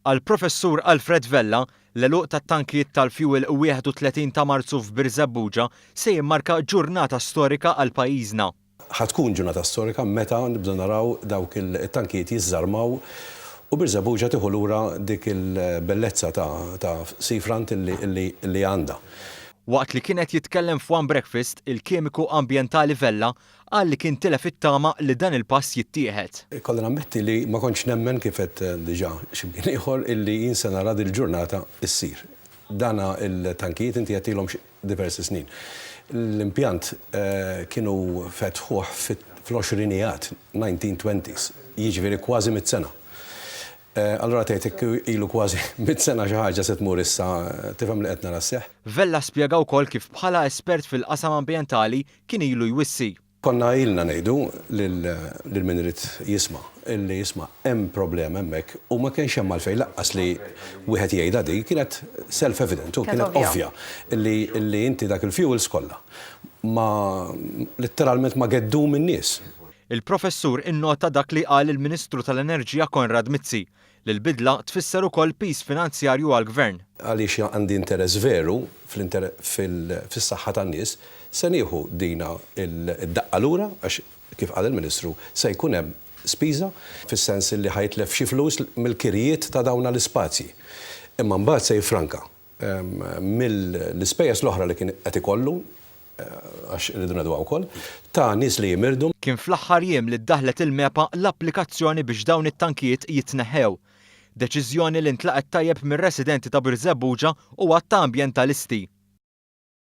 Għall-Professur Alfred Vella, l-għeluq tat-tankijiet tal-fuel 31 ta' Marzu f'Birzebbuġa se jimmarka ġurnata storika għal pajjiżna. Ħatkun ġurnata storika meta nibdu naraw dawk il-tankijiet jiżarmaw u Birzebbuġa tieħu lura dik il-bellezza ta' seafront li għandha. Waqt li kienet jitkellem f'One Breakfast, il-kimiku ambjentali Vella qal li kien tilef it-tama li dan il-pass jittieħed. Kolli nammetti li ma kontx nemmen kif qed diġà x'imkien ieħor illi jinsa nara il-ġurnata issir. Dana il-tankijiet inti għatilhom diversi snin. L-impjant kienu fetħuh fl-20ijat, 1920s, jiġifieri kważi 100 sena. Allora tgħidlek ilu kważi 100 sena xi ħaġa se tmur issa tifhem li qed nara sseħħ. Vella spjega wkoll kif bħala espert fil-qasam ambjentali kien ilu jwissi. Konna ilna ngħidu lil min irid jisma' illi jisma' hemm problema hemmhekk u ma kienx hemm għalfejn laqqas li wieħed jgħidha dik kienet self-evident u kienet ovvja illi inti dak il-fuels kollha ma letteralment ma geddu min-nies. Il-professur innota dak li qal il-Ministru tal-Enerġija Konrad Mizzi li l-bidla tfisser ukoll pis finanzjarju għall-Gvern. Għaliex għandi interess veru fis-saħħa tan-nies se nieħu dina id-daqqa lura għax kif qal il-Ministru se jkun hemm spiża fis-sens li ħajtlef xi flus mill-kirjiet ta' dawn l-ispazji. Imma mbagħad se jifranka mill-ispejjeż l-oħra li kien qed ikollu għax rridu ngħidu wkoll ta' nies li jimirdu. Kien fl-aħħar jiem li ddaħlet il-MEPA l-applikazzjoni biex dawn it-tankijiet jitneħħew. Deċiżjoni li ntlaqet tajjeb mir-residenti ta' Birzebbuġa u għatta ambjentalisti.